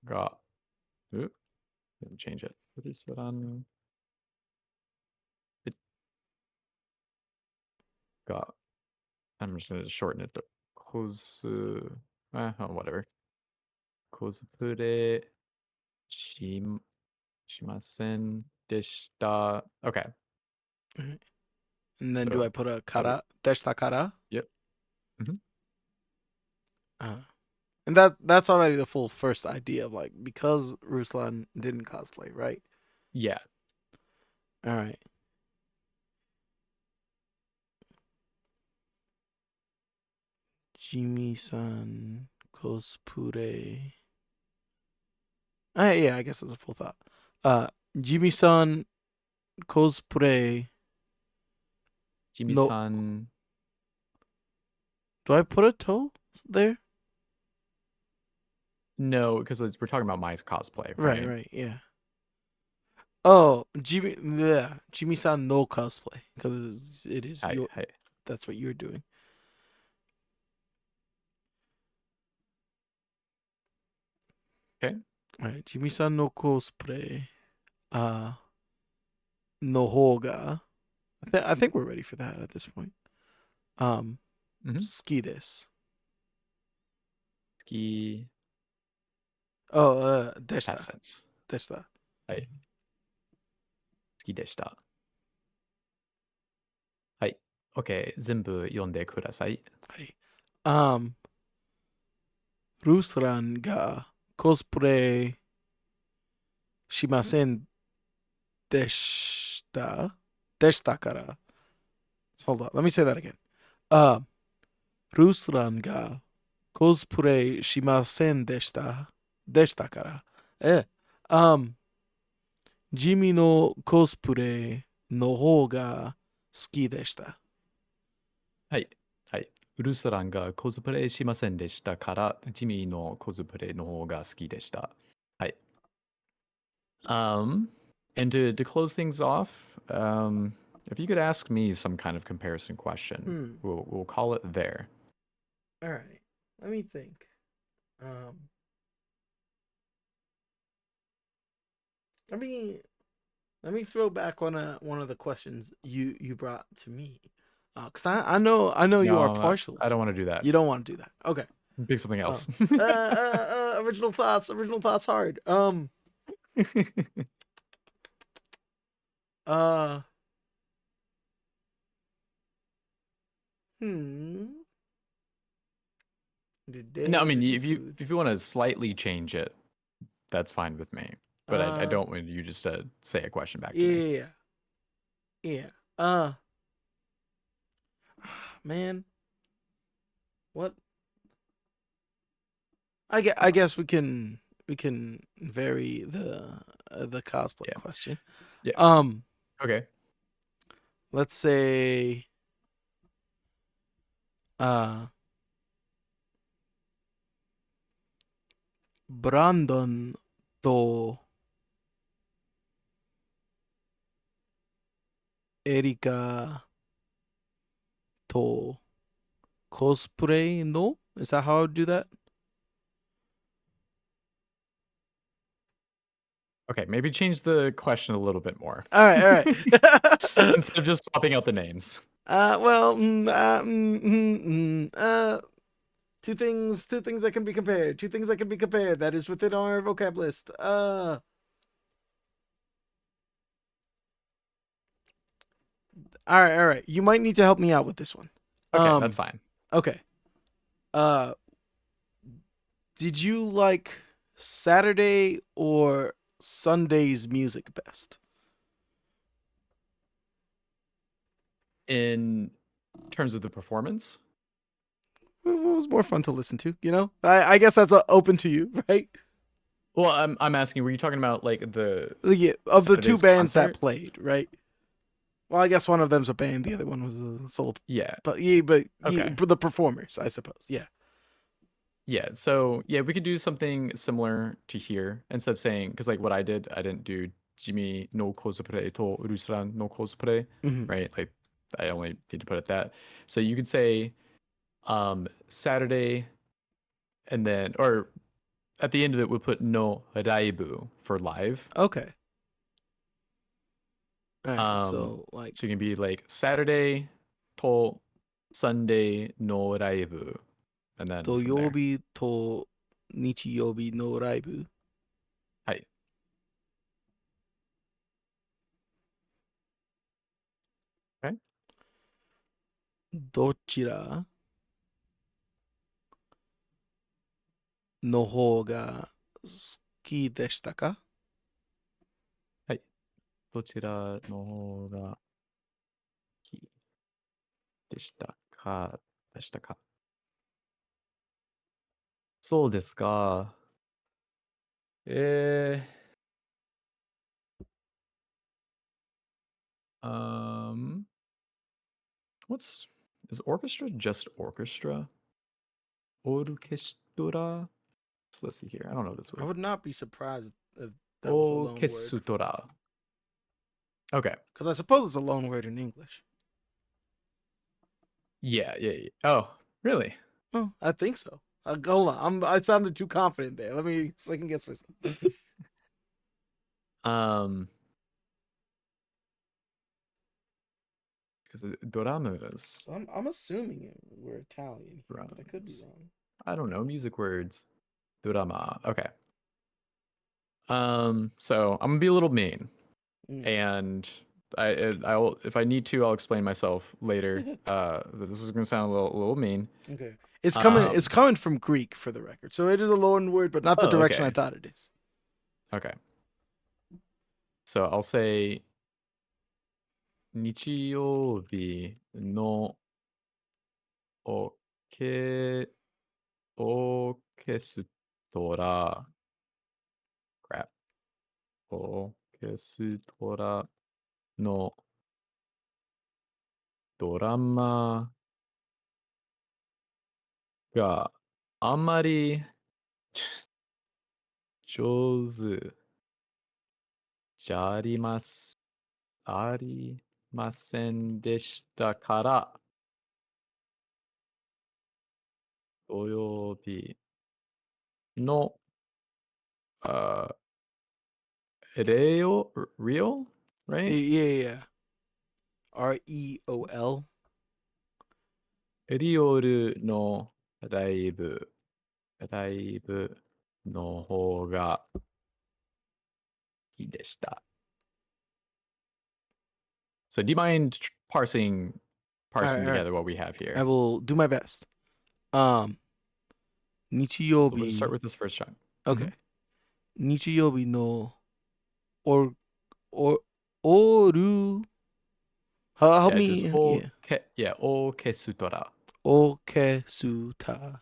ga. Oop, didn't change it. Rusaran it ga. I'm just gonna shorten it to kosu. Oh, whatever. Cosplay shim shimasen deshita. Okay. All right. And then do I So put a how do we? kara? Deshita kara? Yep. Hmm. Uh, and that's already the full first idea of like because Ruslan didn't cosplay, right? Yeah. All right. Jimmy-san cosplay. Yeah, I guess that's a full thought. Jimmy-san cosplay. No, Jimmy-san. do I put a toe there? No, because we're talking about my cosplay, Right, right? right, yeah. Oh, yeah, Jimmy-san no cosplay because it is Hi, your. hi. That's what you're doing. Okay. All right, Jimmy-san no cosplay. Uh, no hoga. I think we're ready for that at this point. Um, Mm-hmm. ski this. Ski Oh, past deshita. tense. Deshita. はい。好きでした。はい。OK。全部読んでください。はい。ルースランがコスプレしませんでしたでしたから。Hold on, let me say that again. ルースランがコスプレしませんでしたから。地味のコスプレの方が好きでした。はい。はい。ウルスランがコスプレしませんでしたから、ジミーのコスプレの方が好きでした。はい。And to close things off, if you could ask me some kind of comparison question, Hmm. we'll call it there. All right. Let me think. Um, let me let me throw back on one of the questions you brought to me, because I know you are No, partial I to don't want to it. do that. You don't want to do that. Okay. Pick something Oh. else. Original thoughts. Original thoughts. Hard. Uh. Hmm. The No, I days mean of the if food. you want to slightly change it, that's fine with me. But I Uh, don't want you just to say a question back to me. yeah, yeah. Man, what? I guess we can vary the cosplay Yeah. question. Yeah. Um, Okay. let's say uh Brandon to Erika to cosplay no? Is that how I would do that? Okay, maybe change the question a little bit more. All right, all right. Instead of just swapping out the names. Well, two things that can be compared. Two things that can be compared. That is within our vocab list. All right, all right. You might need to help me out with this one. Okay, that's Um, fine. okay. Uh, did you like Saturday or Sunday's music best? In terms of the performance, What was more fun to listen to? I guess that's open to you, right? well, I'm asking, were you talking about like the Yeah, of the two Saturday's bands that concert? played, right? Well, I guess one of them's a band, the other one was a solo. Yeah. But Okay. the performers, I suppose. Yeah. Yeah. So yeah, we could do something similar to here instead of saying because like what I didn't do Jimmy no cosplay to Urusran no cosplay, Hmm. right? Like I only need to put it that. So you could say Saturday and then or at the end of it we put no raibu for live. Okay. All right. Um, So like so you can be like Saturday to Sunday no raibu, and then from there. 土曜日と日曜日のライブはい。Okay. どちらの方が好きでしたか？はい。どちらの方が好きでしたかでしたかそうですか。Um, what's is orchestra just orchestra? Orchestra? So let's see here. I don't know this I word. would not be surprised if that was a loan word. Orchestra. Okay. Because I suppose it's a loan word in English. Yeah, yeah, yeah. Oh, really? Oh, I think so. Hold on. I sounded too confident there. Let me second guess myself. Um, because dramas, I'm assuming we're Italian here, but I could be drums. wrong. I don't know music words. Drama. Okay. So I'm gonna be a little mean, Mm. and I'll if I need to, I'll explain myself later. This is gonna sound a little mean. Okay. It's coming. It's Um. coming from Greek for the record, so it is a loan word, but not the Oh, direction I okay. thought it is. Okay. So I'll say 日曜日のオケオーケストラ crap オーケストラのドラマがあんまり上手じゃありませんでしたから土曜日の、uh, real, right? Yeah, yeah. REOL. リオルのライブの方がいいでした。So do you mind All parsing right, all right. together what we have I here. will do my best. Um, So we'll just start 日曜日 with this first chunk. Okay. Hmm. 日曜日の or or oru. Help Yeah, just me. Yeah. orchestra. Orchestra.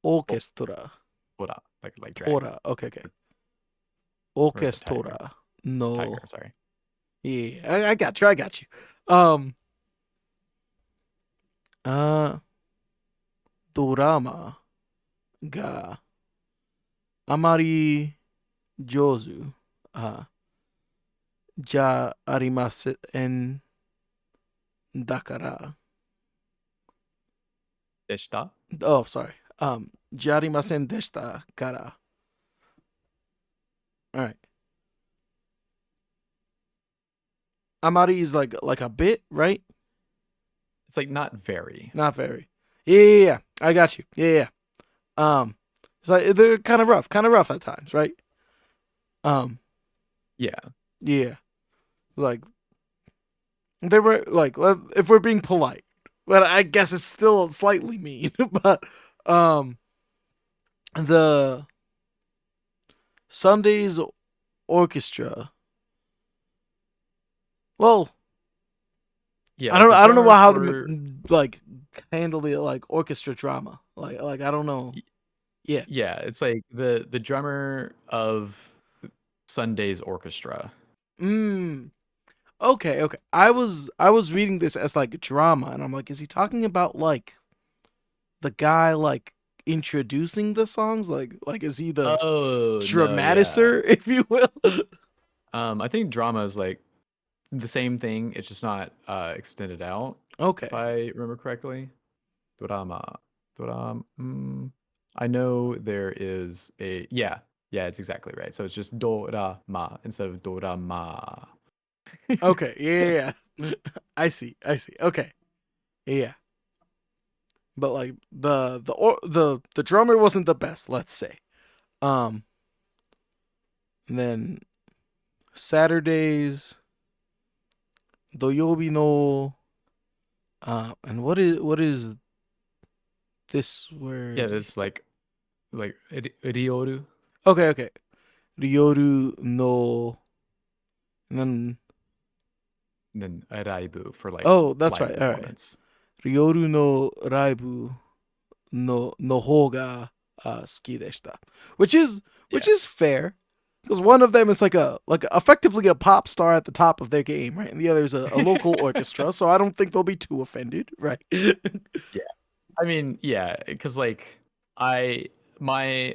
Oh, Orchestra. like dragon. Tora. Okay, okay. Or is it tiger? Orchestra. Tiger, No. sorry. Yeah, I got you. I got you. Um. Uh. ドラマがあまり上手じゃありませんだから。Deshita? Oh, sorry. じゃありませんでしたから. All right. Amari is like a bit, right? It's like not very. Not very. Yeah. I got you. Yeah. It's like they're kind of rough at times, right? Um, Yeah. yeah. Like they were like, if we're being polite, but I guess it's still slightly mean. But um, the Sunday's orchestra. Well, Yeah, I like don't the I don't know drummer how to for like handle the like orchestra drama. Like I don't know. y- Yeah. yeah, it's like the drummer of Sunday's orchestra. Mm. Okay. I was reading this as like drama, and I'm like, is he talking about like the guy like introducing the songs? Like is he the Oh, no, yeah. dramatiser, if you will? I think drama is like the same thing. It's just not extended out, if Okay. I remember correctly. Drama. I know there is a yeah, it's exactly right. So it's just dorama instead of dorama. Okay. Yeah. I see. Okay. Yeah. But like the drummer wasn't the best, let's say. Um and then Saturdays, 土曜日 no and what is this Yeah, word? it's like ryoru, Okay. Ryoru no and then and then raibu for like oh, that's live right. All right. performance. Ryoru no raibu no hoga ski deshita. Which is Yeah. which is fair. Because one of them is like effectively a pop star at the top of their game, right? And the other is a local orchestra, so I don't think they'll be too offended, right? Yeah. I mean, yeah, because like I my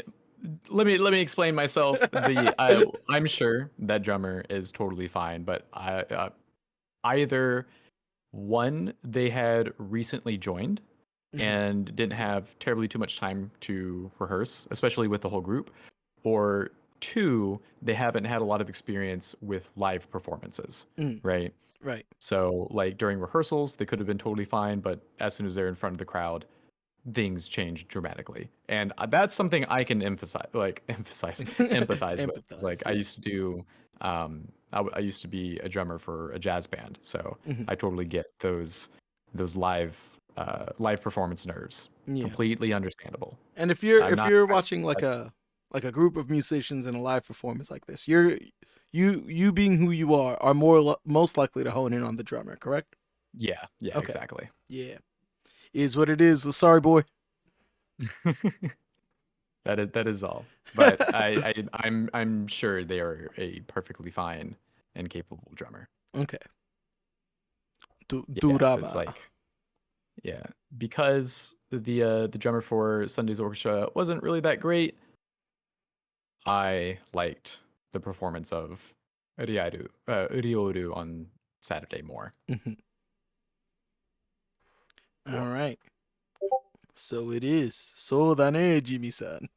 let me explain myself. I'm sure that drummer is totally fine, but either one, they had recently joined Mhm. and didn't have terribly too much time to rehearse, especially with the whole group, or two, they haven't had a lot of experience with live performances, Mm, right? right. So like during rehearsals, they could have been totally fine, but as soon as they're in front of the crowd, things change dramatically. And that's something I can empathize with. 'Cause, like Empathize, I yeah. used to do, I used to be a drummer for a jazz band, so Mhm. I totally get those live performance nerves. Yeah. Completely understandable. And if you're I'm if not you're trying watching to, like a group of musicians in a live performance like this, you being who you are most likely to hone in on the drummer, correct? yeah, Okay. exactly. Yeah. Is what it is. Sorry, boy. That is all. But I'm sure they are a perfectly fine and capable drummer. Okay. Yeah, it's Durama. like yeah, because the drummer for Sunday's Orchestra wasn't really that great. I liked the performance of Ryoru on Saturday more. Mhm. All right. So it is. So dane, Jimmy-san.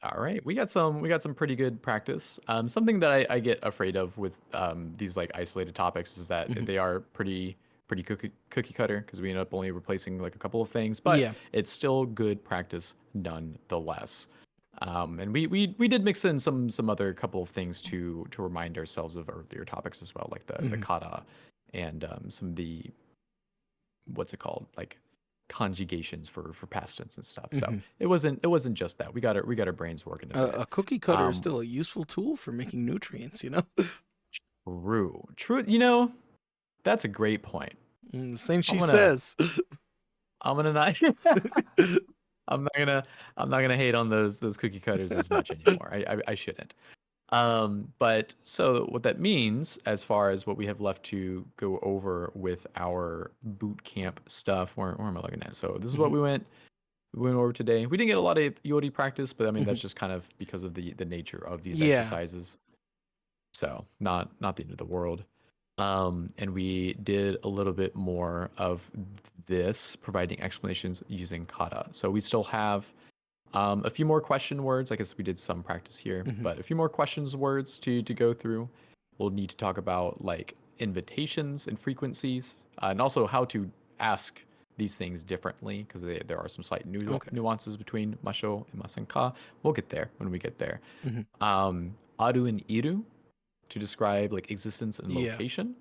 All right, we got some pretty good practice. Something that I get afraid of with these like isolated topics is that Mhm. they are pretty cookie cutter because we end up only replacing like a couple of things, but Yeah. it's still good practice nonetheless. And we did mix in some other couple of things to remind ourselves of earlier topics as well, like the Mhm. kata and some of the what's it called, like conjugations for past tense and stuff. So Hmm. it wasn't just that. We got our brains working a bit. A cookie cutter is Um, still a useful tool for making nutrients, you know? true. That's a great point. Same I'm she gonna says. I'm gonna not I'm not gonna I'm not gonna hate on those cookie cutters as much anymore. I shouldn't. But so what that means, as far as what we have left to go over with our boot camp stuff, where am I looking at? So this is what Hmm. we went over today. We didn't get a lot of Yori practice, but I mean Hmm. that's just kind of because of the nature of these Yeah. exercises. So not the end of the world. And we did a little bit more of this, providing explanations using kata. So we still have a few more question words. I guess we did some practice here, Hmm. but a few more questions words to go through. We'll need to talk about like invitations and frequencies, and also how to ask these things differently because there are some slight Okay. nuances between masho and masenka. We'll get there when we get there. Hmm. Aru and iru to describe like existence and Yeah. location.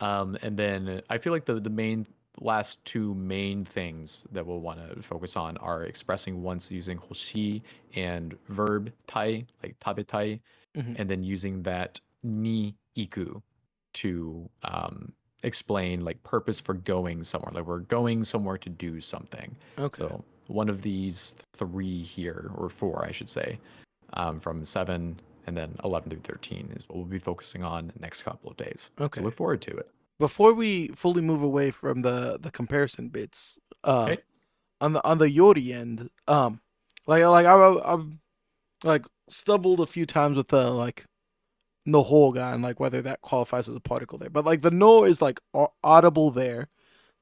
And then I feel like the main last two main things that we'll want to focus on are expressing once using hoshi and verb tai, like tabetai, Hmm. and then using that ni iku to explain like purpose for going somewhere. Like we're going somewhere to do something. Okay. So one of these three here, or four, I should say, from 7 and then 11 through 13 is what we'll be focusing on the next couple of days. So Okay. look forward to it. Before we fully move away from the comparison bits, Okay. on the Yori end, like I'm like stumbled a few times with the like no Nohoga and like whether that qualifies as a particle there. But like the no is like audible there.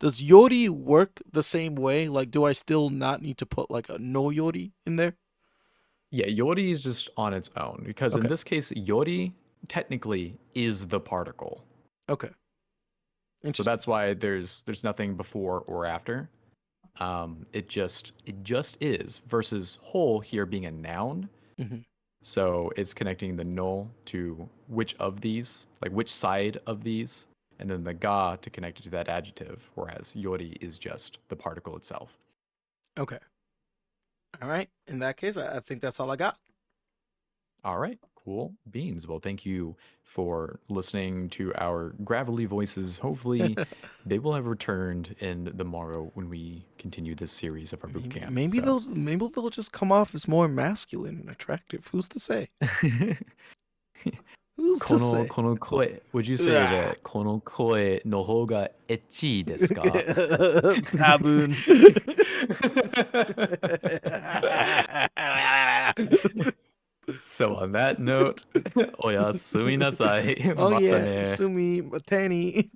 Does Yori work the same way? Like, do I still not need to put like a no Yori in there? Yeah, Yori is just on its own because in Okay. this case, Yori technically is the particle. Okay. So Interesting. that's why there's nothing before or after. It just is versus whole here being a noun. Hmm. So it's connecting the no to which of these, like which side of these, and then the ga to connect it to that adjective, whereas yori is just the particle itself. Okay. All right. In that case, I think that's all I got. All right, cool beans. Well, thank you for listening to our gravelly voices. Hopefully, they will have returned in the morrow when we continue this series of our boot maybe camp. maybe So, they'll just come off as more masculine and attractive. Who's to say? Who's to say? この声, would you say Ah. that この声の方がエッチですか? Taboon. So on that note, おやすみなさい。Ohまた yeah, ね。Sumi Matani.